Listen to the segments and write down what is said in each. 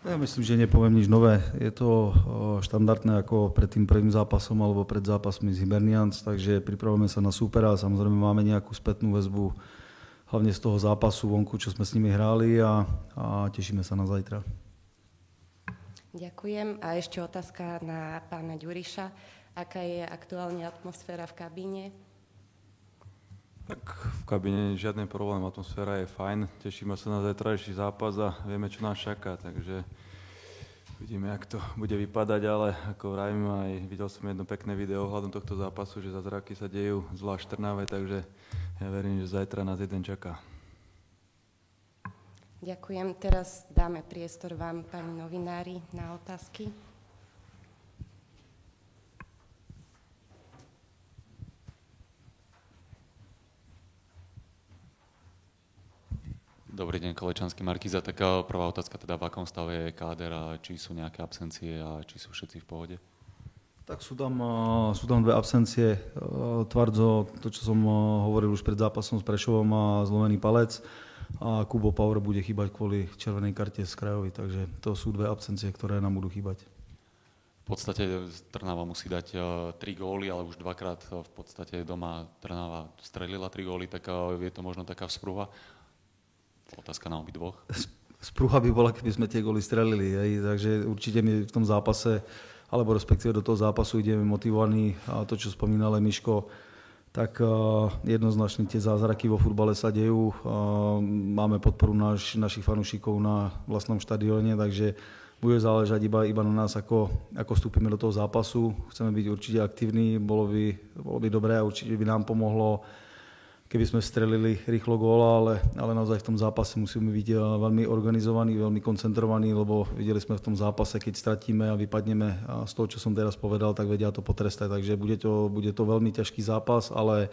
Ja myslím, že nepoviem nič nové. Je to štandardné ako pred tým prvým zápasom alebo pred zápasmi z Hibernians, takže pripravujeme sa na súpera a samozrejme máme nejakú spätnú väzbu hlavne z toho zápasu vonku, čo sme s nimi hráli a tešíme sa na zajtra. Ďakujem. A ešte otázka na pána Ďuriša. Aká je aktuálne atmosféra v kabíne? Tak v kabíne žiadny problém, atmosféra je fajn, tešíme sa na zajtrajší zápas a vieme, čo nás čaká, takže vidíme, jak to bude vypadať, ale ako vravím, aj videl som jedno pekné video ohľadom tohto zápasu, že zázraky sa dejú zvlášť v Trnave, takže ja verím, že zajtra nás jeden čaká. Ďakujem. Teraz dáme priestor vám, pani novinári, na otázky. Dobrý deň, Kolečanský Markíza. Tak prvá otázka teda, v akom stave je káder a či sú nejaké absencie a či sú všetci v pohode? Tak sú tam dve absencie. Tvardzo, to čo som hovoril už pred zápasom s Prešovom, má zlomený palec a Kubo Power bude chýbať kvôli červenej karte z Krajovi, takže to sú dve absencie, ktoré nám budú chýbať. V podstate Trnava musí dať 3 góly, ale už dvakrát v podstate doma Trnava strelila 3 góly, tak je to možno taká vzpruha. Otázka na obidvoch. Sprúha by bola, keby sme tie góly strelili, takže určite my v tom zápase, alebo respektíve do toho zápasu ideme motivovaní a to, čo spomínal aj Miško, tak jednoznačne tie zázraky vo futbale sa dejú. Máme podporu našich fanúšikov na vlastnom štadióne, takže bude záležať iba na nás, ako vstúpime do toho zápasu. Chceme byť určite aktívni, bolo by dobré a určite by nám pomohlo, keby sme strelili rýchlo góla, ale naozaj v tom zápase musíme byť veľmi organizovaní, veľmi koncentrovaní, lebo videli sme v tom zápase, keď stratíme a vypadneme z toho, čo som teraz povedal, tak vedia to potrestať. Takže bude to veľmi ťažký zápas, ale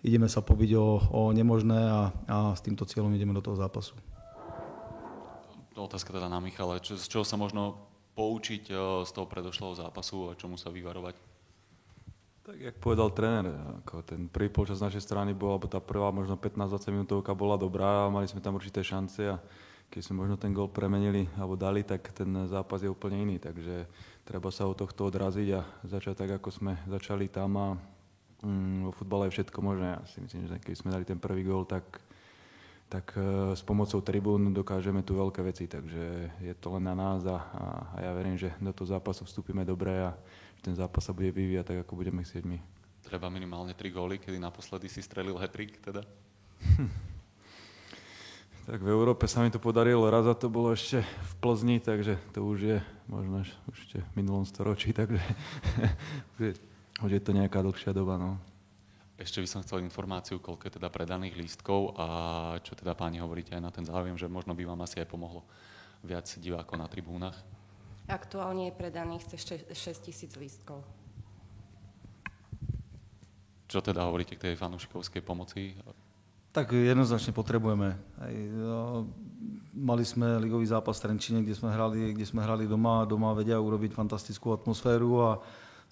ideme sa pobiť o nemožné a s týmto cieľom ideme do toho zápasu. Otázka teda na Michala. Z čoho sa možno poučiť z toho predošlého zápasu a čomu sa vyvarovať? Tak, jak povedal tréner, ako ten prvý polčas z našej strany bol, alebo tá prvá možno 15-20 minútovka bola dobrá a mali sme tam určité šance a keď sme možno ten gól premenili alebo dali, tak ten zápas je úplne iný, takže treba sa od tohto odraziť a začať tak, ako sme začali tam a vo futbale je všetko možné. Ja si myslím, že keď sme dali ten prvý gól, tak s pomocou tribún dokážeme tu veľké veci, takže je to len na nás a ja verím, že do toho zápasu vstúpime dobre a ten zápas sa bude vyvíjať tak, ako budeme chcieť my. Treba minimálne 3 góly, kedy naposledy si strelil hat-trick teda? Tak v Európe sa mi to podarilo, raz a to bolo ešte v Plzni, takže to už je možno už v minulom storočí, takže už je to nejaká dlhšia doba. No. Ešte by som chcel informáciu, koľko je teda predaných lístkov a čo teda páni hovoríte aj na ten záujem, že možno by vám asi aj pomohlo viac divákov na tribúnach. Aktuálne je predaných 6 000 lístkov. Čo teda hovoríte k tej fanúšikovskej pomoci? Tak jednoznačne potrebujeme. Mali sme ligový zápas v Trenčíne, kde sme hrali doma. Doma vedia urobiť fantastickú atmosféru a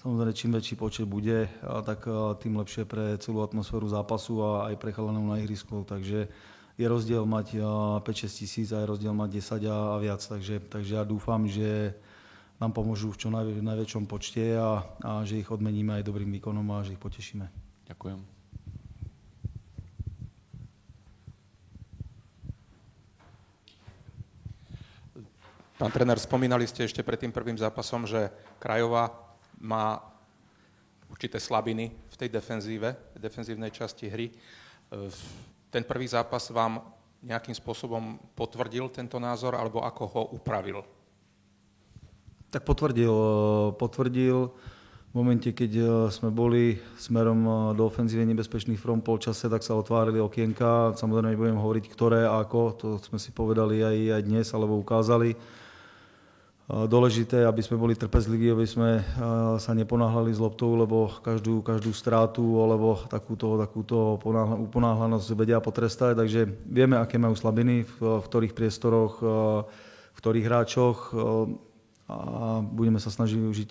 samozrejme čím väčší počet bude, tak tým lepšie pre celú atmosféru zápasu a aj pre chalanov na ihrisku. Takže je rozdiel mať 5-6 tisíc a je rozdiel mať 10 a viac. Takže ja dúfam, že nám pomôžu v čo najväčšom počte a že ich odmeníme aj dobrým výkonom a že ich potešíme. Ďakujem. Pán tréner, spomínali ste ešte pred tým prvým zápasom, že Krajova má určité slabiny v tej defenzívnej časti hry. Ten prvý zápas vám nejakým spôsobom potvrdil tento názor, alebo ako ho upravil? Tak potvrdil. V momente, keď sme boli smerom do ofenzívy nebezpečných v prvom polčase, tak sa otvárali okienka. Samozrejme nebudem hovoriť, ktoré a ako, to sme si povedali aj dnes, alebo ukázali. Dôležité, aby sme boli trpezliví, aby sme sa neponáhľali s loptou, lebo každú strátu alebo takúto uponáhlanosť vedia potrestať. Takže vieme, aké majú slabiny, v ktorých priestoroch, v ktorých hráčoch a budeme sa snažiť využiť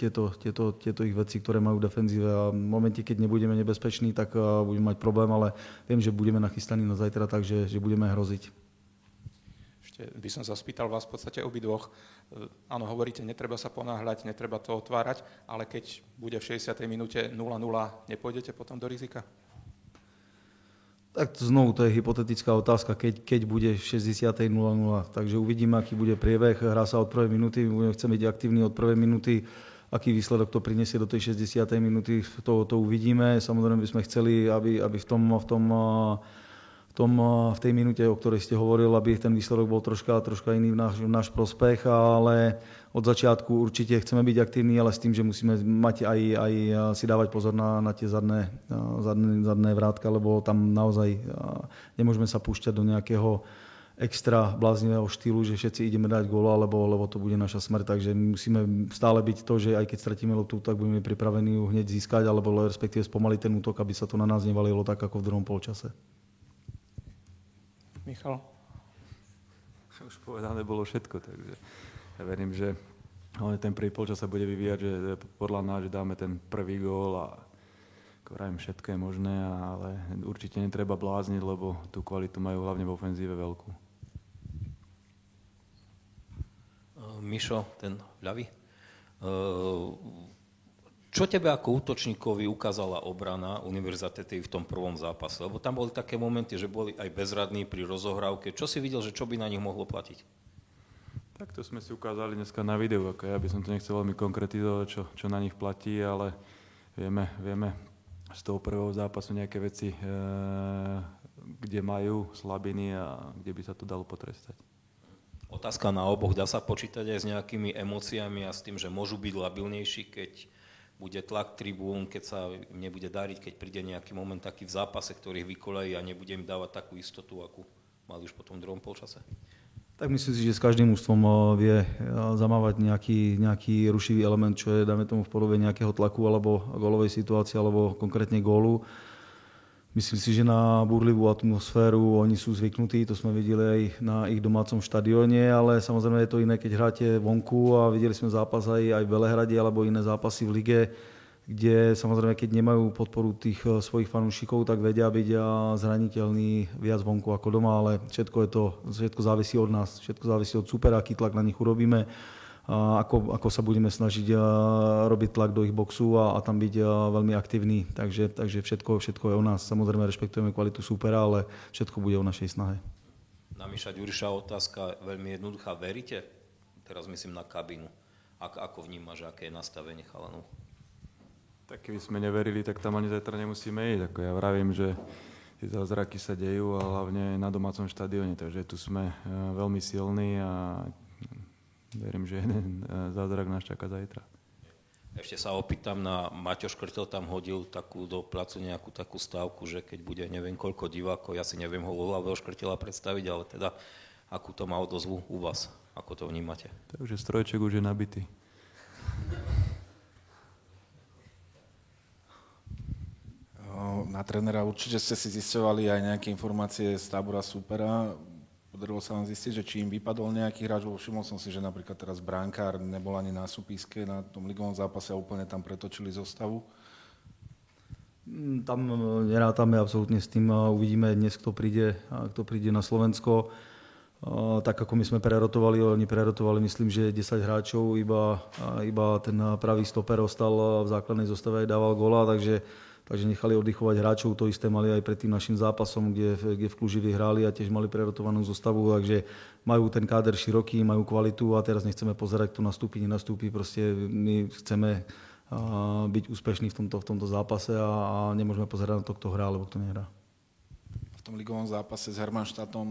tieto ich veci, ktoré majú v defenzíve. A v momente, keď nebudeme nebezpeční, tak budeme mať problém, ale viem, že budeme nachystaní na zajtra, takže že budeme hroziť. Ešte by som sa spýtal vás v podstate obidvoch. Áno, hovoríte, netreba sa ponáhľať, netreba to otvárať, ale keď bude v 60. minúte 0-0, nepôjdete potom do rizika? Tak znovu, to je hypotetická otázka, keď bude v 60. 0-0. Takže uvidíme, aký bude priebeh. Hrá sa od prvej minúty, budeme chcieť byť aktívni od prvej minúty. Aký výsledok to prinesie do tej 60. minúty, to uvidíme. Samozrejme by sme chceli, aby v tej minúte, o ktorej ste hovoril, aby ten výsledok bol troška iný v náš prospech, ale od začiatku určite chceme byť aktívni, ale s tým, že musíme mať aj si dávať pozor na tie zadné vrátka, lebo tam naozaj nemôžeme sa púšťať do nejakého extra bláznivého štýlu, že všetci ideme dať góla, lebo to bude naša smrť. Takže musíme stále byť to, že aj keď stratíme loptu, tak budeme pripravení ju hneď získať, alebo respektíve spomaliť ten útok, aby sa to na nás nevalilo tak, ako v druhom polčase. Michal? Už povedané bolo všetko, takže ja verím, že ten prvý polčas sa bude vyvíjať, že podľa nás, že dáme ten prvý gól a vrajím, všetko je možné, ale určite netreba blázniť, lebo tú kvalitu majú hlavne v ofenzíve veľkú. Mišo, ten ľavý. Čo tebe ako útočníkovi ukázala obrana Univerzity v tom prvom zápase? Lebo tam boli také momenty, že boli aj bezradní pri rozohrávke. Čo si videl, že čo by na nich mohlo platiť? Tak to sme si ukázali dneska na videu. Ja by som to nechcel veľmi konkretizovať, čo na nich platí, ale vieme z toho prvého zápasu nejaké veci, kde majú slabiny a kde by sa to dalo potrestať. Otázka na oboch. Dá sa počítať aj s nejakými emóciami a s tým, že môžu byť labilnejší, keď bude tlak tribún, keď sa nebude dariť, keď príde nejaký moment taký v zápase, ktorý ich vykolejí a nebude im dávať takú istotu, akú mali už po tom druhom polčase? Tak myslím si, že s každým mužstvom vie zamávať nejaký rušivý element, čo je, dáme tomu, v podobe nejakého tlaku alebo gólovej situácie, alebo konkrétne gólu. Myslím si, že na búrlivú atmosféru oni sú zvyknutí, to sme videli aj na ich domácom štadióne, ale samozrejme je to iné, keď hráte vonku a videli sme zápas aj v Belehrade alebo iné zápasy v lige, kde samozrejme, keď nemajú podporu tých svojich fanúšikov, tak vedia byť zraniteľní viac vonku ako doma, ale všetko závisí od nás, všetko závisí od supera, aký tlak na nich urobíme, ako sa budeme snažiť robiť tlak do ich boxu a tam byť veľmi aktívni. Takže všetko je o nás. Samozrejme rešpektujeme kvalitu súpera, ale všetko bude o našej snahe. Na Miša Ďuriša otázka veľmi jednoduchá. Veríte? Teraz myslím na kabínu. Ako vnímaš, aké je nastavenie chalanov? Tak keby sme neverili, tak tam ani zajtra nemusíme ísť. Ako ja vravím, že tie zázraky sa dejú a hlavne na domácom štadióne. Takže tu sme veľmi silní a verím, že jeden zázrak nás čaká zajtra. Ešte sa opýtam na Maťo Škrtel, tam hodil takú do placu nejakú takú stávku, že keď bude neviem koľko divákov, ja si neviem ho vo hlave Škrtela predstaviť, ale teda akú to má odozvu u vás, ako to vnímate? Takže strojček už je nabitý. Na trénera určite ste si zisťovali aj nejaké informácie z tábora súpera. Podarilo sa vám zistiť, že či im vypadol nejaký hráč. Všimol som si, že napríklad teraz bránkár nebol ani na súpiske na tom ligovom zápase a úplne tam pretočili zostavu. Tam nerátame absolútne s tým. Uvidíme dnes, kto príde na Slovensko. Tak ako my sme prerotovali, oni prerotovali, myslím, že 10 hráčov, iba ten pravý stoper ostal v základnej zostave aj dával góla, takže nechali oddychovať hráčov. To isté mali aj pred tým našim zápasom, kde v Kluži vyhrali a tiež mali prerotovanú zostavu, takže majú ten káder široký, majú kvalitu a teraz nechceme pozerať, kto nastúpi, nenastúpi. Proste my chceme byť úspešní v tomto zápase a nemôžeme pozerať na to, kto hrá alebo kto nehrá. V tom ligovom zápase s Hermannstadtom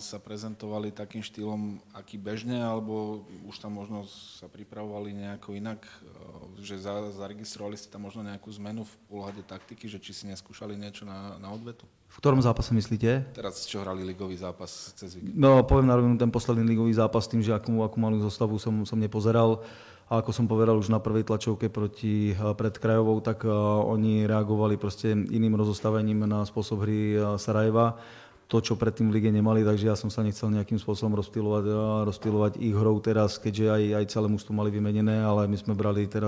sa prezentovali takým štýlom, aký bežne, alebo už tam možno sa pripravovali nejako inak, že zaregistrovali ste tam možno nejakú zmenu v pohľade taktiky, že či si neskúšali niečo na odvetu? V ktorom zápase myslíte? Teraz, čo hrali ligový zápas cez víkend? No, poviem na rovinu, ten posledný ligový zápas tým, že akú malú zostavu som nepozeral. A ako som povedal už na prvej tlačovke pred Krajovou, tak oni reagovali proste iným rozostavením na spôsob hry Sarajeva. To, čo predtým v lige nemali, takže ja som sa nechcel nejakým spôsobom rozptýlovať ich hrou teraz, keďže aj celé mužstvo mali vymenené, ale my sme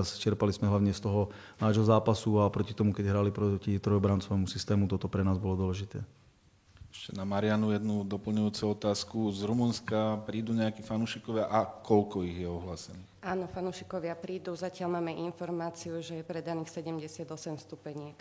čerpali sme hlavne z toho nášho zápasu a proti tomu, keď hrali proti trojobrancovému systému, toto pre nás bolo dôležité. Ešte na Marianu jednu doplňujúcu otázku. Z Rumunska prídu nejakí fanúšikovia a koľko ich je ohlásených? Áno, fanúšikovia prídu. Zatiaľ máme informáciu, že je predaných 78 stupeniek.